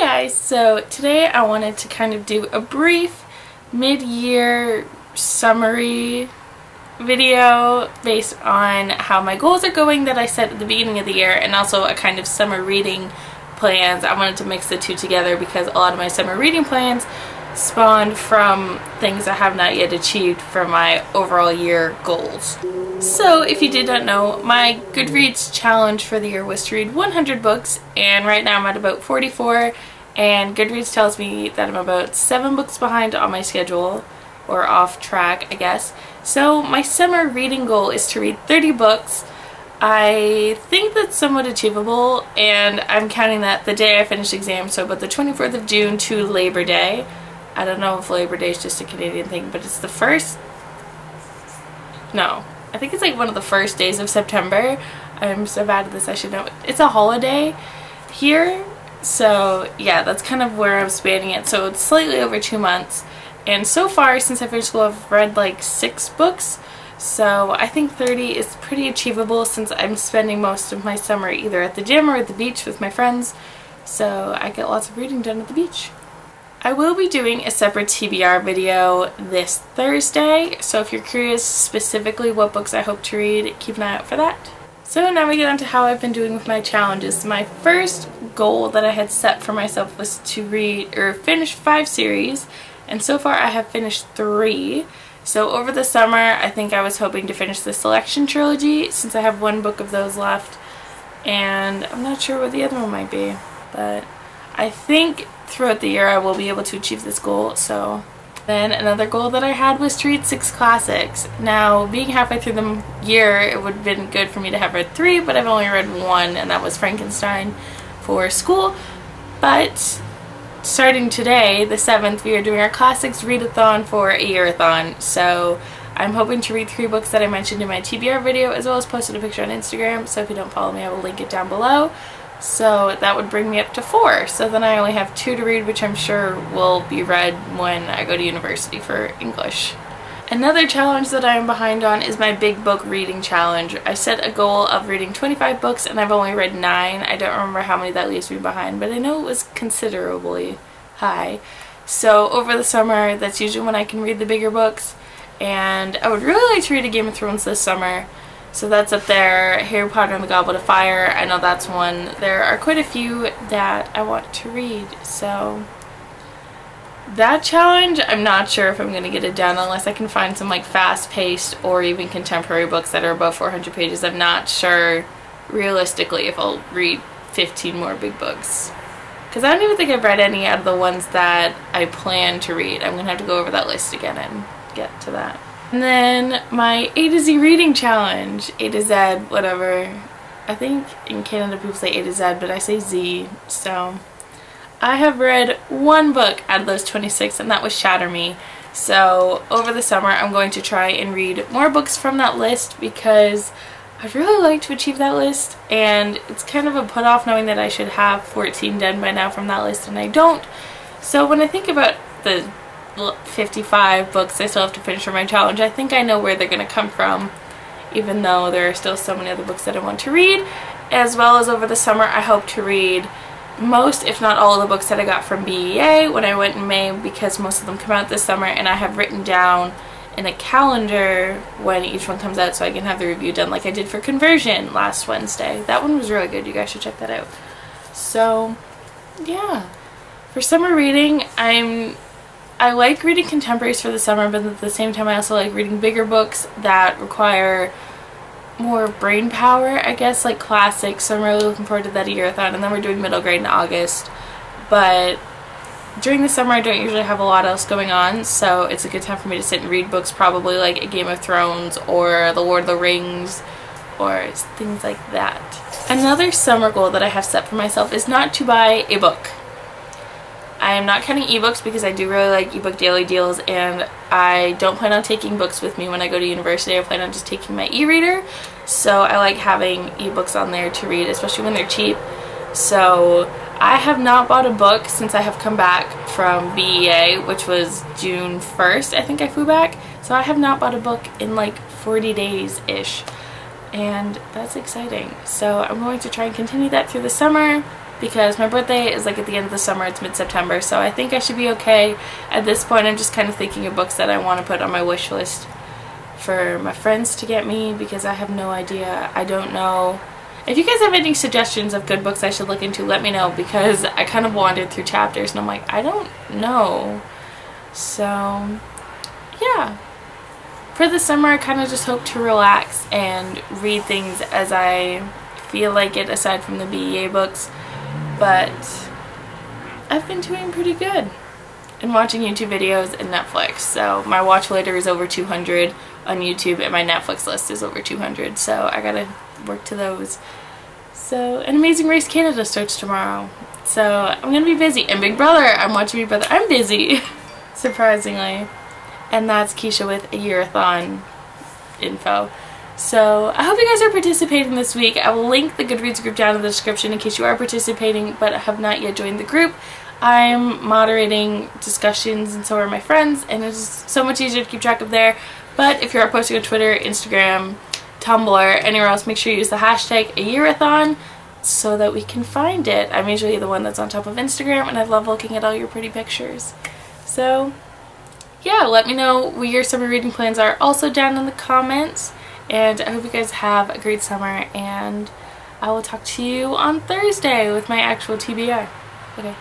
guys, so today I wanted to kind of do a brief mid-year summary video based on how my goals are going that I set at the beginning of the year, and also a kind of summer reading plans. I wanted to mix the two together because a lot of my summer reading plans spawned from things I have not yet achieved for my overall year goals. So if you did not know, my Goodreads challenge for the year was to read 100 books, and right now I'm at about 44, and Goodreads tells me that I'm about 7 books behind on my schedule, or off track I guess. So my summer reading goal is to read 30 books. I think that's somewhat achievable, and I'm counting that the day I finish exams, so about the 24th of June to Labor Day. I don't know if Labor Day is just a Canadian thing, but it's the first... No. I think it's like one of the first days of September. I'm so bad at this, I should know. It's a holiday here, so yeah, that's kind of where I'm spanning it. So it's slightly over 2 months. And so far, since I finished school, I've read like 6 books. So I think 30 is pretty achievable since I'm spending most of my summer either at the gym or at the beach with my friends. So I get lots of reading done at the beach. I will be doing a separate TBR video this Thursday, so if you're curious specifically what books I hope to read, keep an eye out for that. So now we get on to how I've been doing with my challenges. My first goal that I had set for myself was to read or finish 5 series, and so far I have finished 3. So over the summer I think I was hoping to finish the Selection trilogy since I have 1 book of those left, and I'm not sure what the other one might be, but I think throughout the year I will be able to achieve this goal. So then another goal that I had was to read 6 classics. Now being halfway through the year, it would have been good for me to have read 3, but I've only read 1, and that was Frankenstein for school. But starting today, the 7th, we are doing our classics readathon for AYearAThon. So I'm hoping to read 3 books that I mentioned in my TBR video, as well as posted a picture on Instagram. So if you don't follow me, I will link it down below. So that would bring me up to 4. So then I only have 2 to read, which I'm sure will be read when I go to university for English. Another challenge that I am behind on is my big book reading challenge. I set a goal of reading 25 books and I've only read 9. I don't remember how many that leaves me behind, but I know it was considerably high. So over the summer, that's usually when I can read the bigger books, and I would really like to read a Game of Thrones this summer. So that's up there. Harry Potter and the Goblet of Fire, I know that's one. There are quite a few that I want to read, so that challenge, I'm not sure if I'm going to get it done unless I can find some like fast-paced or even contemporary books that are above 400 pages. I'm not sure realistically if I'll read 15 more big books, because I don't even think I've read any out of the ones that I plan to read. I'm going to have to go over that list again and get to that. And then my A to Z reading challenge, A to Z, whatever. I think in Canada people say A to Z, but I say Z. So I have read 1 book out of those 26, and that was Shatter Me. So over the summer I'm going to try and read more books from that list because I'd really like to achieve that list, and it's kind of a put off knowing that I should have 14 done by now from that list and I don't. So when I think about the 55 books I still have to finish for my challenge, I think I know where they're going to come from, even though there are still so many other books that I want to read. As well as over the summer I hope to read most, if not all, of the books that I got from BEA when I went in May, because most of them come out this summer, and I have written down in a calendar when each one comes out so I can have the review done like I did for Conversion last Wednesday. That one was really good, you guys should check that out. So yeah, for summer reading, I like reading contemporaries for the summer, but at the same time I also like reading bigger books that require more brain power, I guess, like classics. So I'm really looking forward to that AYearAthon, and then we're doing middle grade in August. But during the summer I don't usually have a lot else going on, so it's a good time for me to sit and read books, probably like a Game of Thrones or The Lord of the Rings or things like that. Another summer goal that I have set for myself is not to buy a book. I am not counting ebooks because I do really like ebook daily deals, and I don't plan on taking books with me when I go to university. I plan on just taking my e-reader, so I like having ebooks on there to read, especially when they're cheap. So I have not bought a book since I have come back from BEA, which was June 1st, I think I flew back. So I have not bought a book in like 40 days-ish, and that's exciting. So I'm going to try and continue that through the summer, because my birthday is like at the end of the summer. It's mid-September, so I think I should be okay. At this point, I'm just kind of thinking of books that I want to put on my wish list for my friends to get me, because I have no idea. I don't know. If you guys have any suggestions of good books I should look into, let me know, because I kind of wandered through chapters and I'm like, I don't know. So yeah, for the summer I kind of just hope to relax and read things as I feel like it, aside from the BEA books. But I've been doing pretty good and watching YouTube videos and Netflix. So my watch later is over 200 on YouTube and my Netflix list is over 200, so I gotta work to those. So, and Amazing Race Canada starts tomorrow, so I'm gonna be busy. And Big Brother, I'm watching Big Brother. I'm busy, surprisingly. And that's Keisha with AYearAthon info. So I hope you guys are participating this week. I will link the Goodreads group down in the description in case you are participating but have not yet joined the group. I'm moderating discussions and so are my friends, and it's so much easier to keep track of there. But if you are posting on Twitter, Instagram, Tumblr, anywhere else, make sure you use the hashtag AYearAthon so that we can find it. I'm usually the one that's on top of Instagram, and I love looking at all your pretty pictures. So yeah, let me know what your summer reading plans are also down in the comments, and I hope you guys have a great summer, and I will talk to you on Thursday with my actual TBR. Okay.